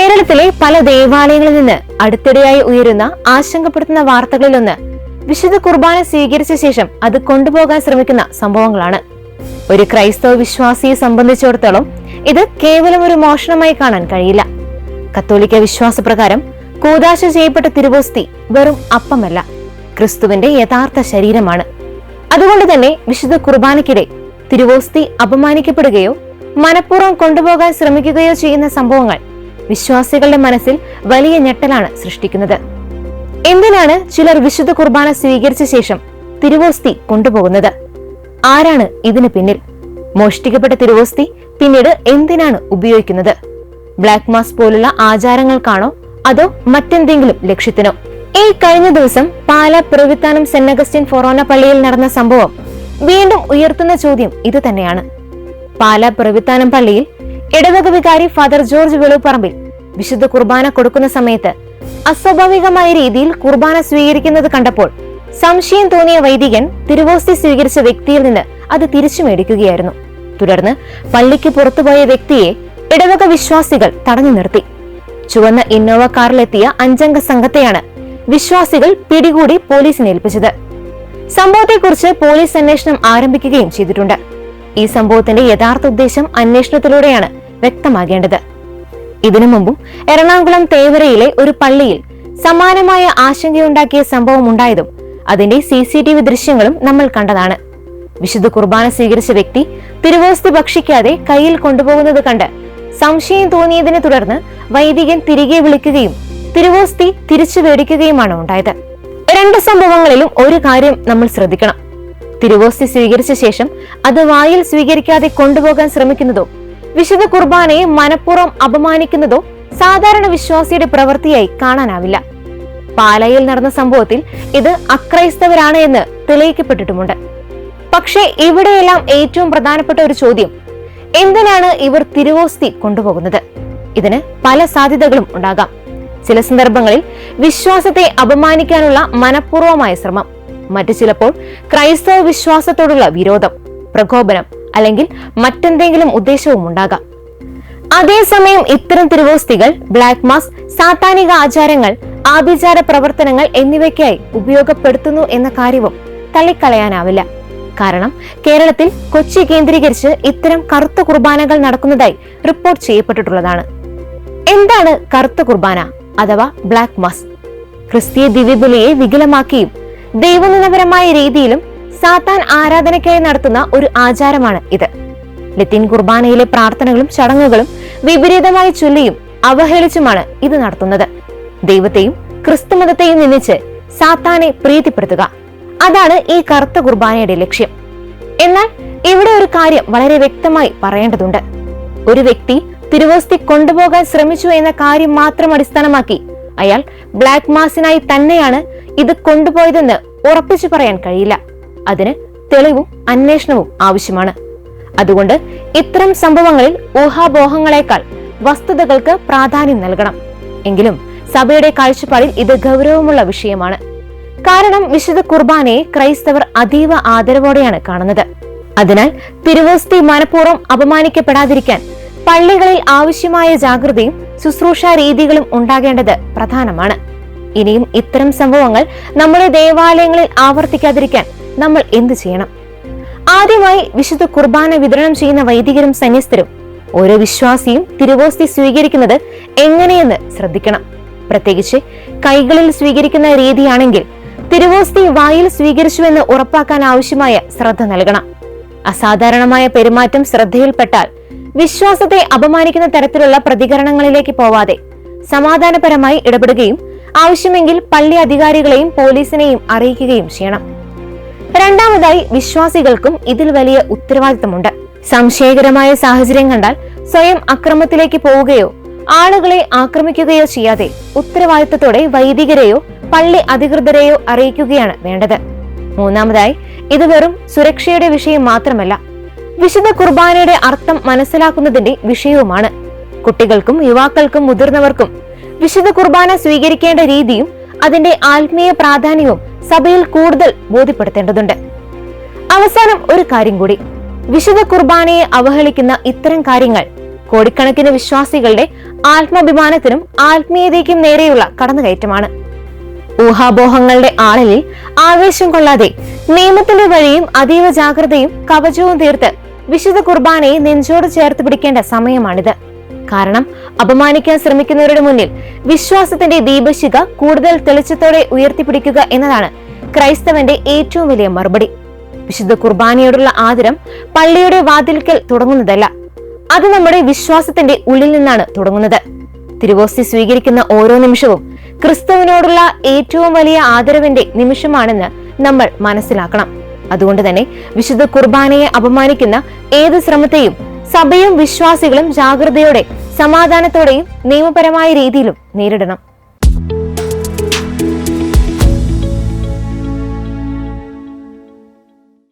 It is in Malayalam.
കേരളത്തിലെ പല ദേവാലയങ്ങളിൽ നിന്ന് അടുത്തിടെയായി ഉയരുന്ന ആശങ്കപ്പെടുത്തുന്ന വാർത്തകളിലൊന്ന് വിശുദ്ധ കുർബാന സ്വീകരിച്ച ശേഷം അത് കൊണ്ടുപോകാൻ ശ്രമിക്കുന്ന സംഭവങ്ങളാണ്. ഒരു ക്രൈസ്തവ വിശ്വാസിയെ സംബന്ധിച്ചിടത്തോളം ഇത് കേവലം ഒരു മോഷണമായി കാണാൻ കഴിയില്ല. കത്തോലിക്ക വിശ്വാസപ്രകാരം കൂദാശ ചെയ്യപ്പെട്ട തിരുവോസ്തി വെറും അപ്പമല്ല, ക്രിസ്തുവിന്റെ യഥാർത്ഥ ശരീരമാണ്. അതുകൊണ്ട് തന്നെ വിശുദ്ധ കുർബാനയ്ക്കിടെ തിരുവോസ്തി അപമാനിക്കപ്പെടുകയോ മനഃപൂർവ്വം കൊണ്ടുപോകാൻ ശ്രമിക്കുകയോ ചെയ്യുന്ന സംഭവങ്ങൾ വിശ്വാസികളുടെ മനസ്സിൽ വലിയ ഞെട്ടലാണ് സൃഷ്ടിക്കുന്നത്. എന്തിനാണ് ചിലർ വിശുദ്ധ കുർബാന സ്വീകരിച്ച ശേഷം തിരുവോസ്തി കൊണ്ടുപോകുന്നത്? ആരാണ് ഇതിന് പിന്നിൽ? മോഷ്ടിക്കപ്പെട്ട തിരുവോസ്തി പിന്നീട് എന്തിനാണ് ഉപയോഗിക്കുന്നത്? ബ്ലാക്ക് മാസ് പോലുള്ള ആചാരങ്ങൾക്കാണോ അതോ മറ്റെന്തെങ്കിലും ലക്ഷ്യത്തിനോ? ഈ കഴിഞ്ഞ ദിവസം പാലാ പിറവിത്താനം സെന്റ് അഗസ്റ്റിൻ ഫൊറോന പള്ളിയിൽ നടന്ന സംഭവം വീണ്ടും ഉയർത്തുന്ന ചോദ്യം ഇത് തന്നെയാണ്. പാലാ പിറവിത്താനം പള്ളിയിൽ ഇടവക വികാരി ഫാദർ ജോർജ് വെളുപ്പറമ്പിൽ വിശുദ്ധ കുർബാന കൊടുക്കുന്ന സമയത്ത് അസ്വാഭാവികമായ രീതിയിൽ കുർബാന സ്വീകരിക്കുന്നത് കണ്ടപ്പോൾ സംശയം തോന്നിയ വൈദികൻ തിരുവോസ്തി സ്വീകരിച്ച വ്യക്തിയിൽ നിന്ന് അത് തിരിച്ചു മേടിക്കുകയായിരുന്നു. തുടർന്ന് പള്ളിക്ക് പുറത്തുപോയ വ്യക്തിയെ ഇടവക വിശ്വാസികൾ തടഞ്ഞു നിർത്തി. ചുവന്ന ഇന്നോവ കാറിലെത്തിയ 5 അംഗ സംഘത്തെയാണ് വിശ്വാസികൾ പിടികൂടി പോലീസിനെ ഏൽപ്പിച്ചത്. സംഭവത്തെക്കുറിച്ച് പോലീസ് അന്വേഷണം ആരംഭിക്കുകയും ചെയ്തിട്ടുണ്ട്. ഈ സംഭവത്തിന്റെ യഥാർത്ഥ ഉദ്ദേശം അന്വേഷണത്തിലൂടെയാണ് വ്യക്തമാകേണ്ടത്. ഇതിനു മുമ്പും എറണാകുളം തേവരയിലെ ഒരു പള്ളിയിൽ സമാനമായ ആശങ്കയുണ്ടാക്കിയ സംഭവം ഉണ്ടായതും അതിന്റെ CCTV ദൃശ്യങ്ങളും നമ്മൾ കണ്ടതാണ്. വിശുദ്ധ കുർബാന സ്വീകരിച്ച വ്യക്തി തിരുവോസ്തി ഭക്ഷിക്കാതെ കയ്യിൽ കൊണ്ടുപോകുന്നത് കണ്ട് സംശയം തോന്നിയതിനെ തുടർന്ന് വൈദികൻ തിരികെ വിളിക്കുകയും തിരുവോസ്തി തിരിച്ചു മേടിക്കുകയുമാണ് ഉണ്ടായത്. 2 സംഭവങ്ങളിലും ഒരു കാര്യം നമ്മൾ ശ്രദ്ധിക്കണം. തിരുവോസ്തി സ്വീകരിച്ച ശേഷം അത് വായിൽ സ്വീകരിക്കാതെ കൊണ്ടുപോകാൻ ശ്രമിക്കുന്നതോ വിശുദ്ധ കുർബാനയെ മനഃപൂർവ്വം അപമാനിക്കുന്നതോ സാധാരണ വിശ്വാസിയുടെ പ്രവൃത്തിയായി കാണാനാവില്ല. പാലായിൽ നടന്ന സംഭവത്തിൽ ഇത് അക്രൈസ്തവരാണ് എന്ന് തെളിയിക്കപ്പെട്ടിട്ടുമുണ്ട്. പക്ഷേ ഇവിടെയെല്ലാം ഏറ്റവും പ്രധാനപ്പെട്ട ഒരു ചോദ്യം, എന്തിനാണ് ഇവർ തിരുവോസ്തി കൊണ്ടുപോകുന്നത്? ഇതിന് പല സാധ്യതകളും ഉണ്ടാകാം. ചില സന്ദർഭങ്ങളിൽ വിശ്വാസത്തെ അപമാനിക്കാനുള്ള മനഃപൂർവമായ ശ്രമം, മറ്റു ചിലപ്പോൾ ക്രൈസ്തവ വിശ്വാസത്തോടുള്ള വിരോധം, പ്രകോപനം അല്ലെങ്കിൽ മറ്റെന്തെങ്കിലും ഉദ്ദേശവും ഉണ്ടാകാം. അതേസമയം ഇത്തരം തിരുവോസ്തികൾ ബ്ലാക്ക് മാസ്, സാത്താനിക ആചാരങ്ങൾ, ആഭിചാര പ്രവർത്തനങ്ങൾ എന്നിവയ്ക്കായി ഉപയോഗപ്പെടുത്തുന്നു എന്ന കാര്യവും തള്ളിക്കളയാനാവില്ല. കാരണം കേരളത്തിൽ കൊച്ചി കേന്ദ്രീകരിച്ച് ഇത്തരം കറുത്ത കുർബാനകൾ നടക്കുന്നതായി റിപ്പോർട്ട് ചെയ്യപ്പെട്ടിട്ടുള്ളതാണ്. എന്താണ് കറുത്ത കുർബാന അഥവാ ബ്ലാക്ക് മാസ്? ക്രിസ്തീയ ദിവ്യബലിയെ വികലമാക്കിയും ദൈവനിന്ദപരമായ രീതിയിലും സാത്താൻ ആരാധനയ്ക്കായി നടത്തുന്ന ഒരു ആചാരമാണ് ഇത്. ലത്തീൻ കുർബാനയിലെ പ്രാർത്ഥനകളും ചടങ്ങുകളും വിപരീതമായി ചൊല്ലിയും അവഹേളിച്ചുമാണ് ഇത് നടത്തുന്നത്. ദൈവത്തെയും ക്രിസ്തുമതത്തെയും നിന്ദിച്ച് സാത്താനെ പ്രീതിപ്പെടുത്തുക, അതാണ് ഈ കറുത്ത കുർബാനയുടെ ലക്ഷ്യം. എന്നാൽ ഇവിടെ ഒരു കാര്യം വളരെ വ്യക്തമായി പറയേണ്ടതുണ്ട്. ഒരു വ്യക്തി തിരുവോസ്തി കൊണ്ടുപോകാൻ ശ്രമിച്ചു എന്ന കാര്യം മാത്രം അടിസ്ഥാനമാക്കി അയാൾ ബ്ലാക്ക് മാസിനായി തന്നെയാണ് ഇത് കൊണ്ടുപോയതെന്ന് ഉറപ്പിച്ചു പറയാൻ കഴിയില്ല. അതിന് തെളിവും അന്വേഷണവും ആവശ്യമാണ്. അതുകൊണ്ട് ഇത്തരം സംഭവങ്ങളിൽ ഊഹാപോഹങ്ങളെക്കാൾ വസ്തുതകൾക്ക് പ്രാധാന്യം നൽകണം. എങ്കിലും സഭയുടെ കാഴ്ചപ്പാടിൽ ഇത് ഗൗരവമുള്ള വിഷയമാണ്. കാരണം വിശുദ്ധ കുർബാനയെ ക്രൈസ്തവർ അതീവ ആദരവോടെയാണ് കാണുന്നത്. അതിനാൽ തിരുവോസ്തി മനഃപൂർവ്വം അപമാനിക്കപ്പെടാതിരിക്കാൻ പള്ളികളിൽ ആവശ്യമായ ജാഗ്രതയും ശുശ്രൂഷാ രീതികളും ഉണ്ടാകേണ്ടത് പ്രധാനമാണ്. ഇനിയും ഇത്തരം സംഭവങ്ങൾ നമ്മുടെ ദേവാലയങ്ങളിൽ ആവർത്തിക്കാതിരിക്കാൻ നമ്മൾ എന്ത് ചെയ്യണം? ആദ്യമായി വിശുദ്ധ കുർബാന വിതരണം ചെയ്യുന്ന വൈദികരും സന്യസ്തരും ഓരോ വിശ്വാസിയും തിരുവോസ്തി സ്വീകരിക്കുന്നത് എങ്ങനെയെന്ന് ശ്രദ്ധിക്കണം. പ്രത്യേകിച്ച് കൈകളിൽ സ്വീകരിക്കുന്ന രീതിയാണെങ്കിൽ തിരുവോസ്തി വായിൽ സ്വീകരിച്ചുവെന്ന് ഉറപ്പാക്കാൻ ആവശ്യമായ ശ്രദ്ധ നൽകണം. അസാധാരണമായ പെരുമാറ്റം ശ്രദ്ധയിൽപ്പെട്ടാൽ വിശ്വാസത്തെ അപമാനിക്കുന്ന തരത്തിലുള്ള പ്രതികരണങ്ങളിലേക്ക് പോവാതെ സമാധാനപരമായി ഇടപെടുകയും ആവശ്യമെങ്കിൽ പള്ളി അധികാരികളെയും പോലീസിനെയും അറിയിക്കുകയും ചെയ്യണം. രണ്ടാമതായി, വിശ്വാസികൾക്കും ഇതിൽ വലിയ ഉത്തരവാദിത്തമുണ്ട്. സംശയകരമായ സാഹചര്യം കണ്ടാൽ സ്വയം അക്രമത്തിലേക്ക് പോവുകയോ ആളുകളെ ആക്രമിക്കുകയോ ചെയ്യാതെ ഉത്തരവാദിത്തത്തോടെ വൈദികരെയോ പള്ളി അധികൃതരെയോ അറിയിക്കുകയാണ് വേണ്ടത്. മൂന്നാമതായി, ഇത് വെറും സുരക്ഷയുടെ വിഷയം മാത്രമല്ല, വിശുദ്ധ കുർബാനയുടെ അർത്ഥം മനസ്സിലാക്കുന്നതിന്റെ വിഷയവുമാണ്. കുട്ടികൾക്കും യുവാക്കൾക്കും മുതിർന്നവർക്കും വിശുദ്ധ കുർബാന സ്വീകരിക്കേണ്ട രീതിയും അതിന്റെ ആത്മീയ പ്രാധാന്യവും സഭയിൽ കൂടുതൽ ബോധ്യപ്പെടുത്തേണ്ടതുണ്ട്. അവസാനം ഒരു കാര്യം കൂടി, വിശുദ്ധ കുർബാനയെ അവഹേളിക്കുന്ന ഇത്തരം കാര്യങ്ങൾ കോടിക്കണക്കിന് വിശ്വാസികളുടെ ആത്മാഭിമാനത്തിനും ആത്മീയതയ്ക്കും നേരെയുള്ള കടന്നുകയറ്റമാണ്. ഊഹാപോഹങ്ങളുടെ ആഴലിൽ ആവേശം കൊള്ളാതെ നിയമത്തിന്റെ വഴിയും അതീവ ജാഗ്രതയും കവചവും തീർത്ത് വിശുദ്ധ കുർബാനയെ നെഞ്ചോട് ചേർത്ത് പിടിക്കേണ്ട സമയമാണിത്. കാരണം അപമാനിക്കാൻ ശ്രമിക്കുന്നവരുടെ മുന്നിൽ വിശ്വാസത്തിന്റെ ദീപശിഖ കൂടുതൽ തെളിച്ചത്തോടെ ഉയർത്തിപ്പിടിക്കുക എന്നതാണ് ക്രൈസ്തവന്റെ ഏറ്റവും വലിയ മറുപടി. വിശുദ്ധ കുർബാനയോടുള്ള ആദരം പള്ളിയുടെ വാതിൽക്കൽ തുടങ്ങുന്നതല്ല, അത് നമ്മുടെ വിശ്വാസത്തിന്റെ ഉള്ളിൽ നിന്നാണ് തുടങ്ങുന്നത്. തിരുവോസ്തി സ്വീകരിക്കുന്ന ഓരോ നിമിഷവും ക്രിസ്തുവിനോടുള്ള ഏറ്റവും വലിയ ആദരവിന്റെ നിമിഷമാണെന്ന് നമ്മൾ മനസ്സിലാക്കണം. അതുകൊണ്ട് തന്നെ വിശുദ്ധ കുർബാനയെ അപമാനിക്കുന്ന ഏത് ശ്രമത്തെയും സഭയും വിശ്വാസികളും ജാഗ്രതയോടെ, സമാധാനത്തോടെയും നിയമപരമായ രീതിയിലും നേരിടണം.